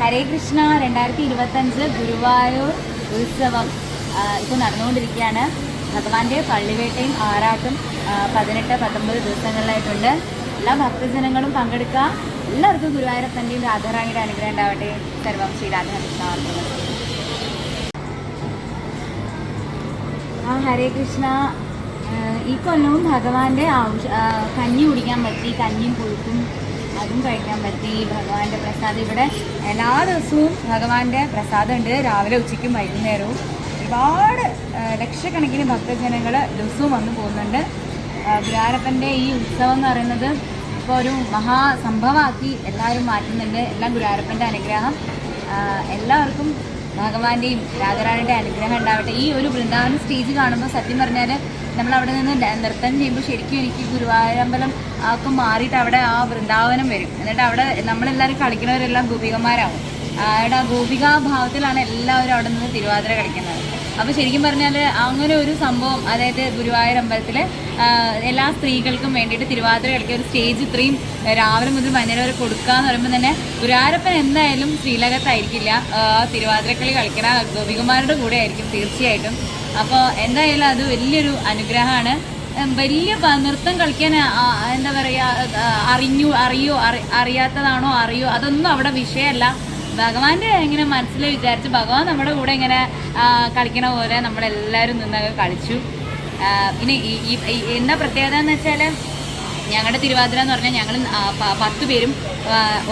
ഹരേ കൃഷ്ണ 2025 ഗുരുവായൂർ ഉത്സവം ഇപ്പോൾ നടന്നുകൊണ്ടിരിക്കുകയാണ്. ഭഗവാന്റെ പള്ളിവേട്ടയും ആറാട്ടും 18-19 ദിവസങ്ങളിലായിട്ടുണ്ട്. എല്ലാ ഭക്തജനങ്ങളും പങ്കെടുക്കുക. എല്ലാവർക്കും ഗുരുവായൂരപ്പൻ്റെയും രാധാറാണിയുടെ അനുഗ്രഹം ഉണ്ടാവട്ടെ. സർവം ശ്രീ രാധാകൃഷ്ണ. ഹരേ കൃഷ്ണ. ഈ കൊല്ലവും ഭഗവാന്റെ കഞ്ഞി കുടിക്കാൻ പറ്റി. കഞ്ഞിയും പുഴുക്കും അതും കഴിക്കാൻ പറ്റി. ഭഗവാന്റെ പ്രസാദം ഇവിടെ എല്ലാ ദിവസവും ഭഗവാന്റെ പ്രസാദം ഉണ്ട്. രാവിലെ ഉച്ചയ്ക്കും വൈകുന്നേരവും ഒരുപാട് ലക്ഷക്കണക്കിന് ഭക്തജനങ്ങൾ ദിവസവും വന്നു പോകുന്നുണ്ട്. ഗുരുവായൂരപ്പൻ്റെ ഈ ഉത്സവം എന്ന് പറയുന്നത് ഇപ്പോൾ ഒരു മഹാസംഭവമാക്കി എല്ലാവരും മാറ്റുന്നുണ്ട്. എല്ലാം ഗുരുവായൂരപ്പൻ്റെ അനുഗ്രഹം. എല്ലാവർക്കും ഭഗവാന്റെയും രാധാറാണിയുടെ അനുഗ്രഹം ഉണ്ടാവട്ടെ. ഈ ഒരു വൃന്ദാവന സ്റ്റേജ് കാണുമ്പോൾ സത്യം പറഞ്ഞാൽ നമ്മളവിടെ നിന്ന് നൃത്തം ചെയ്യുമ്പോൾ ശരിക്കും എനിക്ക് ഗുരുവായൂരമ്പലം ഒക്കെ മാറിയിട്ട് അവിടെ ആ വൃന്ദാവനം വരും. എന്നിട്ട് അവിടെ നമ്മളെല്ലാവരും കളിക്കുന്നവരെല്ലാം ഗോപികമാരാവും. അവിടെ ആ ഗോപികാഭാവത്തിലാണ് എല്ലാവരും അവിടെ നിന്ന് തിരുവാതിര കളിക്കുന്നത്. അപ്പോൾ ശരിക്കും പറഞ്ഞാൽ അങ്ങനെ ഒരു സംഭവം, അതായത് ഗുരുവായൂർ അമ്പലത്തിൽ എല്ലാ സ്ത്രീകൾക്കും വേണ്ടിയിട്ട് തിരുവാതിര കളിക്കുക, ഒരു സ്റ്റേജ് ഇത്രയും രാവിലെ മുതൽ വൈകുന്നേരം വരെ കൊടുക്കുക എന്ന് പറയുമ്പോൾ തന്നെ ഗുരുവായൂരപ്പൻ എന്തായാലും ശ്രീലകത്തായിരിക്കില്ല. തിരുവാതിരക്കളി കളിക്കുന്ന ഗോപികുമാരുടെ കൂടെ ആയിരിക്കും തീർച്ചയായിട്ടും. അപ്പോൾ എന്തായാലും അത് വലിയൊരു അനുഗ്രഹമാണ്. വലിയ നൃത്തം കളിക്കാൻ എന്താ പറയുക, അറിയാത്തതാണോ അറിയോ അതൊന്നും അവിടെ വിഷയമല്ല. ഭഗവാന്റെ ഇങ്ങനെ മനസ്സിൽ വിചാരിച്ച് ഭഗവാൻ നമ്മുടെ കൂടെ ഇങ്ങനെ കളിക്കണ പോലെ നമ്മളെല്ലാവരും നിന്നൊക്കെ കളിച്ചു. ഇനി എന്താ പ്രത്യേകത എന്ന് വെച്ചാൽ ഞങ്ങളുടെ തിരുവാതിര എന്ന് പറഞ്ഞാൽ ഞങ്ങൾ 10 പേരും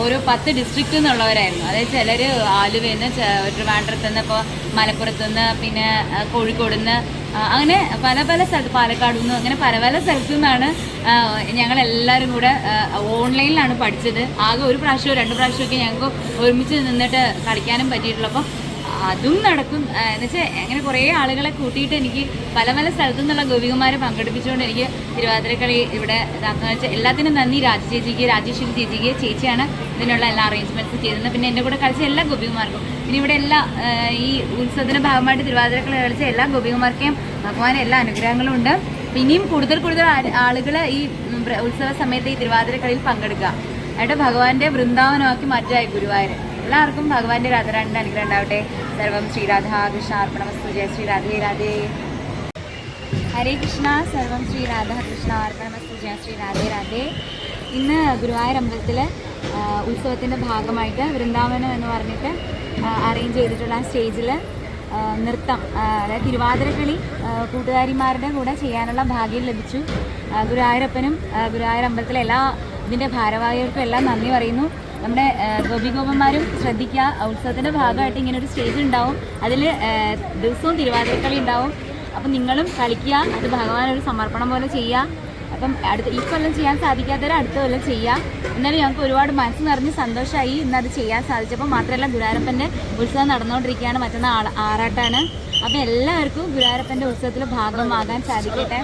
ഓരോ 10 ഡിസ്ട്രിക്റ്റിൽ നിന്നുള്ളവരായിരുന്നു. അതായത് ചിലർ ആലുവയിൽ നിന്ന്, ട്രിവാൻഡ്രത്ത് നിന്ന്, ഇപ്പോൾ മലപ്പുറത്ത് നിന്ന്, പിന്നെ കോഴിക്കോട് നിന്ന്, അങ്ങനെ പല സ്ഥലത്ത്, പാലക്കാട് നിന്ന്, അങ്ങനെ പല സ്ഥലത്തു നിന്നാണ് ഞങ്ങളെല്ലാവരും കൂടെ ഓൺലൈനിലാണ് പഠിച്ചത്. ആകെ 1 പ്രാവശ്യമോ 2 പ്രാവശ്യമൊക്കെ ഞങ്ങൾക്ക് ഒരുമിച്ച് നിന്നിട്ട് കളിക്കാനും പറ്റിയിട്ടുള്ളൂ. അപ്പോൾ അതും നടക്കും എന്നുവെച്ചാൽ അങ്ങനെ കുറേ ആളുകളെ കൂട്ടിയിട്ട് എനിക്ക് പല സ്ഥലത്തു നിന്നുള്ള ഗോപികമാരെ പങ്കെടുപ്പിച്ചുകൊണ്ട് എനിക്ക് തിരുവാതിരക്കളി ഇവിടെ ഇതാക്കുന്ന വെച്ചാൽ എല്ലാത്തിനും നന്ദി രാജേശ്വരി ചേച്ചിക്ക്. ചേച്ചിയാണ് ഇതിനുള്ള എല്ലാ അറേഞ്ച്മെൻറ്റ്സും ചെയ്തിരുന്നത്. പിന്നെ എൻ്റെ കൂടെ കളിച്ച എല്ലാ ഗോപികമാർക്കും, പിന്നെ ഇവിടെ എല്ലാ ഈ ഉത്സവത്തിൻ്റെ ഭാഗമായിട്ട് തിരുവാതിരക്കളി കളിച്ച എല്ലാ ഗോപികമാർക്കും ഭഗവാന് എല്ലാ അനുഗ്രഹങ്ങളും ഉണ്ട്. പിന്നെയും കൂടുതൽ ആളുകൾ ഈ ഉത്സവ സമയത്ത് ഈ തിരുവാതിരക്കളിയിൽ പങ്കെടുക്കുക. എന്നിട്ട് ഭഗവാന്റെ വൃന്ദാവനമാക്കി മാറ്റായി ഗുരുവായൂർ. എല്ലാവർക്കും ഭഗവാന്റെ രാധാറാണിയുടെ അനുഗ്രഹം ഉണ്ടാവട്ടെ. സർവം ശ്രീ രാധാകൃഷ്ണ അർപ്പണമസ്തു. ജയ ശ്രീ രാധേ രാധേ. ഹരേ കൃഷ്ണ. സർവം ശ്രീ രാധാകൃഷ്ണ അർപ്പണമസ്തു. ജയ ശ്രീ രാധേ രാധേ. ഇന്ന് ഗുരുവായൂർ അമ്പലത്തിൽ ഉത്സവത്തിൻ്റെ ഭാഗമായിട്ട് വൃന്ദാവനം എന്ന് പറഞ്ഞിട്ട് അറേഞ്ച് ചെയ്തിട്ടുള്ള സ്റ്റേജിൽ നൃത്തം, അതായത് തിരുവാതിരക്കളി കൂട്ടുകാരിമാരുടെ കൂടെ ചെയ്യാനുള്ള ഭാഗ്യം ലഭിച്ചു. ഗുരുവായൂരപ്പനും ഗുരുവായൂർ അമ്പലത്തിലെ എല്ലാ ഇതിൻ്റെ ഭാരവാഹികൾക്കും എല്ലാം നന്ദി പറയുന്നു. നമ്മുടെ ഗോപികോപന്മാരും ശ്രദ്ധിക്കുക, ഉത്സവത്തിൻ്റെ ഭാഗമായിട്ട് ഇങ്ങനൊരു സ്റ്റേജ് ഉണ്ടാവും. അതിൽ ദിവസവും തിരുവാതിരക്കളി ഉണ്ടാവും. അപ്പം നിങ്ങളും കളിക്കുക. അത് ഭഗവാനൊരു സമർപ്പണം പോലെ ചെയ്യുക. അപ്പം ഈ കൊല്ലം ചെയ്യാൻ സാധിക്കാത്തവരെ അടുത്ത കൊല്ലം ചെയ്യുക. എന്നാലും ഞങ്ങൾക്ക് ഒരുപാട് മനസ്സ് നിറഞ്ഞ് സന്തോഷമായി ഇന്നത് ചെയ്യാൻ സാധിച്ചപ്പോൾ. മാത്രമല്ല ഗുരുവായൂരപ്പൻ്റെ ഉത്സവം നടന്നുകൊണ്ടിരിക്കുകയാണ്. മറ്റന്നാൾ ആറാട്ടാണ്. അപ്പം എല്ലാവർക്കും ഗുരുവായൂരപ്പൻ്റെ ഉത്സവത്തിൽ ഭാഗമാകാൻ സാധിക്കട്ടെ.